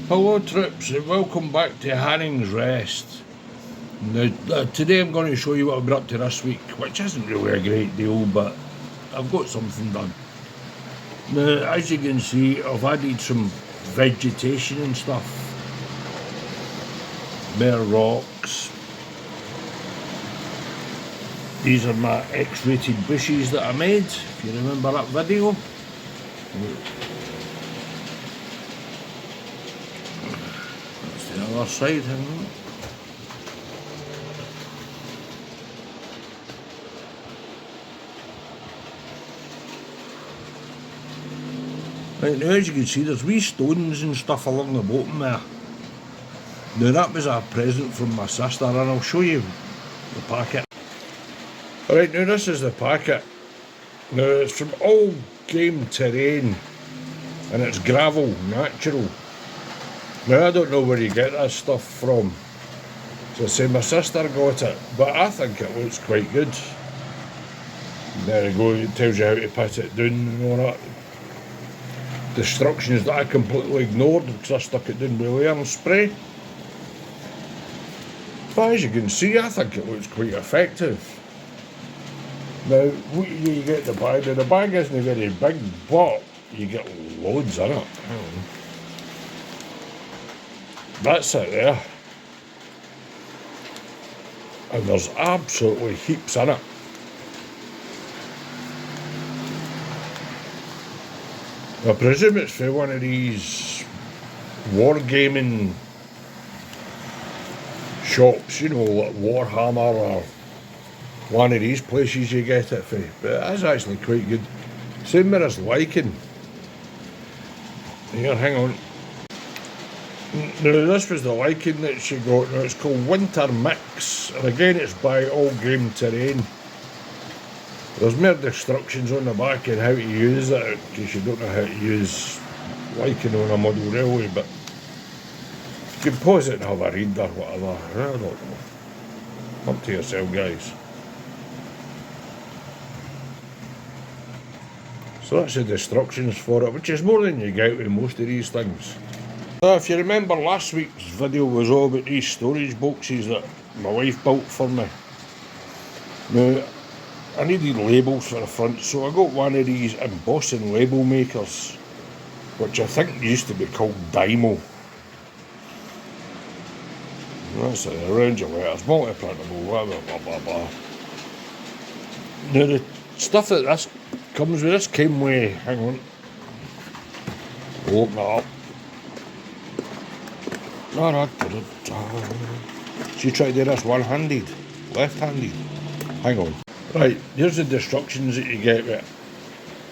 Hello trips and welcome back to Hanning's Rest. Now, today I'm going to show you what I've been up to this week, which isn't really a great deal, but I've got something done. Now, as you can see, I've added some vegetation and stuff. Bare rocks. These are my X-rated bushes that I made, if you remember that video. That's the other side, hang on. Right, now as you can see, there's wee stones and stuff along the bottom there. Now that was a present from my sister, and I'll show you the packet. Alright, now this is the packet. Now it's from All Game Terrain, and it's gravel, natural. Now I don't know where you get that stuff from. So I say my sister got it, but I think it looks quite good. There you go, it tells you how to put it down and all that. The instructions that I completely ignored because I stuck it down with layer and spray. But as you can see, I think it looks quite effective. Now, what you get the bag, now the bag isn't very big, but you get loads in it. That's it there. And there's absolutely heaps in it. I presume it's for one of these wargaming shops, you know, like Warhammer or one of these places you get it for. But it is actually quite good. Same with this lichen. Here, hang on. Now this was the lichen that she got. Now it's called Winter Mix, and again it's by All Game Terrain. There's more instructions on the back on how to use it, in case you don't know how to use lichen on a model railway, but you can pause it and have a read or whatever. I don't know. Up to yourself, guys. So that's the instructions for it, which is more than you get with most of these things. If you remember, last week's video was all about these storage boxes that my wife built for me. Now, I needed labels for the front, so I got one of these embossing label makers, which I think used to be called Dymo. That's it, around your letters, multi-printable, whatever, blah blah blah. Now the stuff that this comes with, this came with, hang on, open it up. So you try to do this one-handed, left-handed, hang on. Right, here's the instructions that you get with it.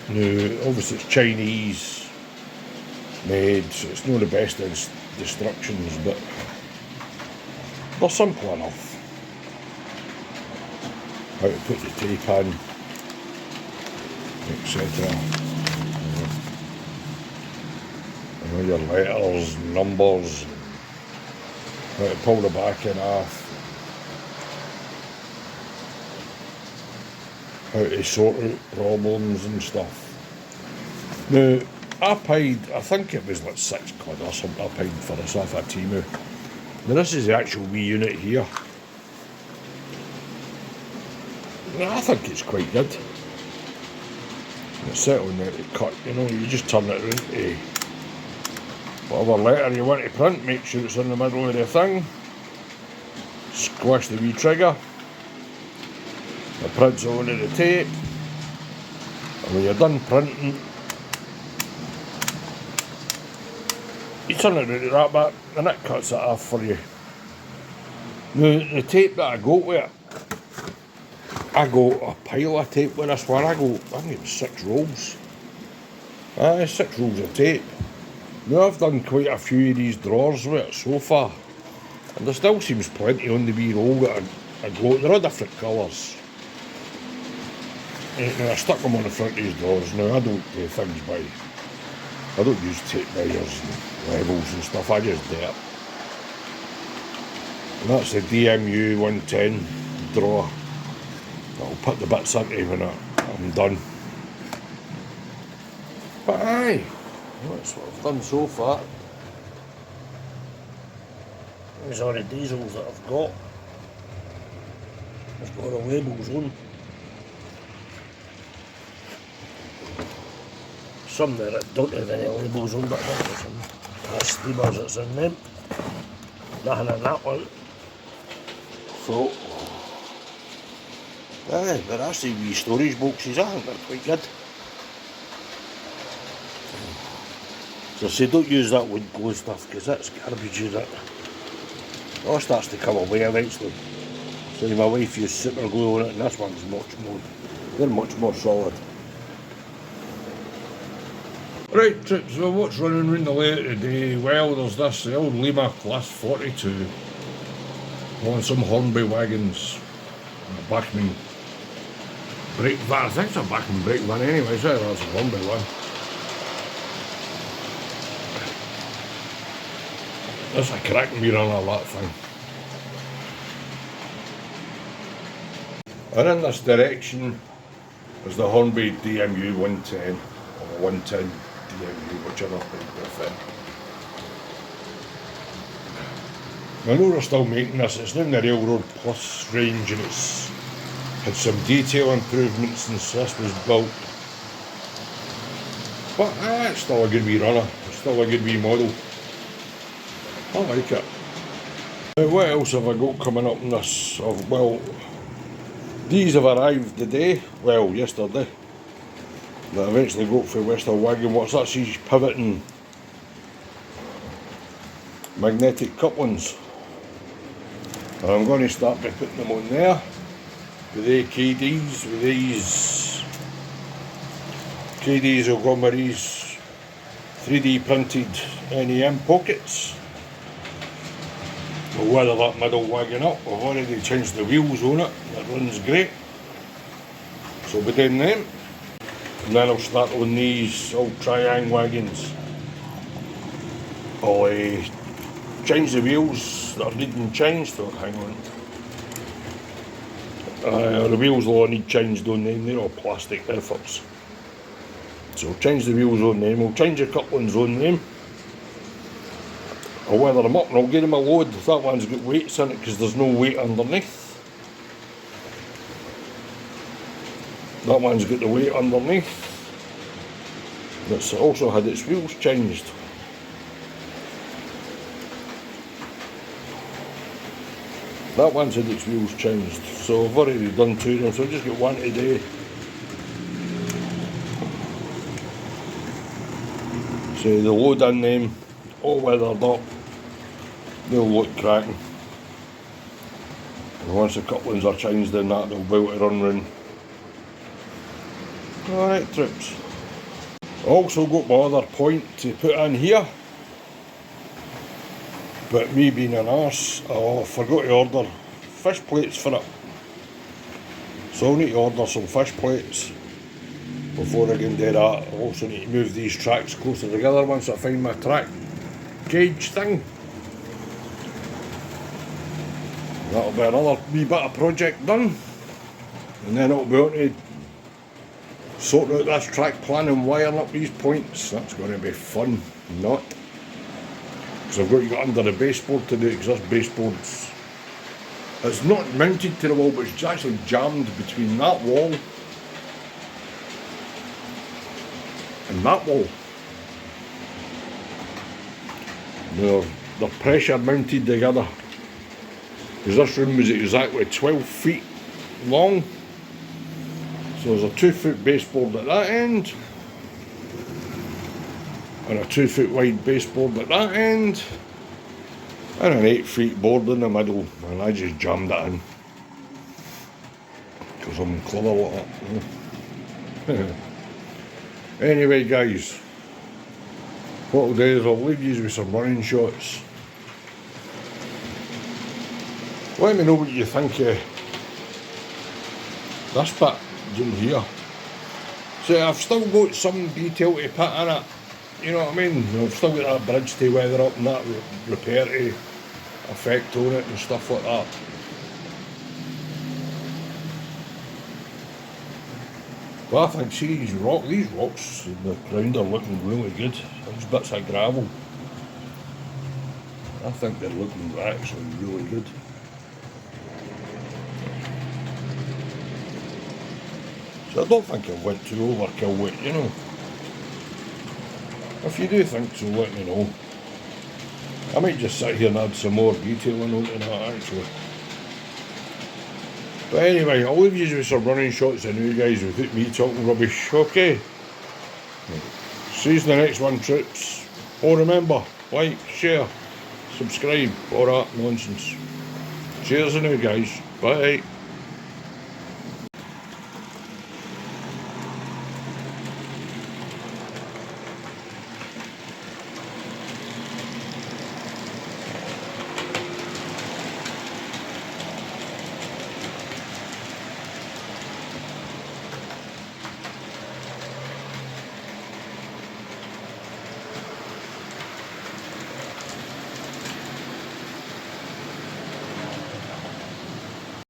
Now, obviously it's Chinese made, so it's not the best instructions, but they're simple enough. How to put the tape in, etc. And all your letters, numbers, how to pull the backing off. How to sort out problems and stuff. Now, I paid, I think it was like £6 or something I paid for this off at Temu. Now this is the actual wee unit here. Now, I think it's quite good. It's certainly not to cut, you know, you just turn it around to whatever letter you want to print, make sure it's in the middle of the thing. Squish the wee trigger. It prints onto the tape, and when you're done printing, you turn it around that back and it cuts it off for you. Now the tape that I got with it, I got a pile of tape with this one. I think it was 6 rolls. 6 rolls of tape. Now I've done quite a few of these drawers with it so far, and there still seems plenty on the wee roll that I got. They're all different colours. Now I stuck them on the front of these drawers. Now I don't do things by, I don't use tape measures and levels and stuff, I just do it. And that's the DMU 110 drawer. I'll put the bits into when I'm done. But aye, that's what I've done so far. markings on the diesels that I've got. I've got the labels on. Some that don't have any labels on, but there's some steamers that's in them. Nothing in that one. So, aye, but that's the wee storage boxes, I think they're quite good. So I say don't use that wood glue stuff because that's garbage, is it? It all starts to come away eventually. So my wife used super glue on it and this one's they're much more solid. Right, Trips, so what's running around the layout today? Well, there's this, the old Lima Class 42 on some Hornby wagons, a Bachmann brake van. I think it's a Bachmann brake van anyway, so that's a Hornby one. That's a cracking me run all that thing. And in this direction is the Hornby DMU 110 or 110 DMU, whichever bike they're fit. I know they're still making this. It's now in the Railroad Plus range and it's had some detail improvements since this was built. But it's still a good wee runner. It's still a good wee model. I like it. Now what else have I got coming up in this? Well, these have arrived today, well yesterday. That eventually got for Western Wagon Works. That's these pivoting magnetic couplings. And I'm going to start by putting them on there with the KDs, with these KDs will come with these 3D printed NEM pockets. We'll weather that middle wagon up. I've already changed the wheels on it, that runs great. So we'll be doing them. And then I'll start on these old Triang wagons. I'll change the wheels that are needing changed. Oh, hang on. The wheels will all need changed on them, they're all plastic efforts. So I'll change the wheels on them, I'll change the couplings on them. I'll weather them up and I'll give them a load. That one's got weights in it because there's no weight underneath. That one's got the weight underneath. It's also had its wheels changed. That one's had its wheels changed. So I've already done two of them, so I'll just get one today. So the load in them, all weathered up. They'll look cracking. And once the couplings are changed in that, they'll be able to run round. Alright, Trips. Also got my other point to put in here. But me being an arse, I forgot to order fish plates for it. So I'll need to order some fish plates before I can do that. I also need to move these tracks closer together once I find my track gauge thing. That'll be another wee bit of project done, and then it'll be on to sorting out this track plan and wiring up these points. That's going to be fun, not. Because I've got to get under the baseboard to do it, because this baseboard's, it's not mounted to the wall, but it's actually jammed between that wall and that wall. They're pressure mounted together. Because this room was exactly 12 feet long. So there's a 2 foot baseboard at that end. And a 2 foot wide baseboard at that end. And an 8 feet board in the middle. And I just jammed it in. Because I'm clever like that. Anyway guys. What I'll do is I'll leave you with some running shots. Let me know what you think of this bit in here. So I've still got some detail to put in it, you know what I mean? I've still got that bridge to weather up and that repair to effect on it and stuff like that. But I think, see these rocks in the ground are looking really good. Those bits of gravel. I think they're looking actually really good. So I don't think I went too overkill with it, you know. If you do think so, let me know. I might just sit here and add some more detailing onto that actually. But anyway, I'll leave you with some running shots of you guys without me talking rubbish, okay? See you in the next one, troops. Oh, remember, like, share, subscribe, all that nonsense. Cheers now, guys. Bye.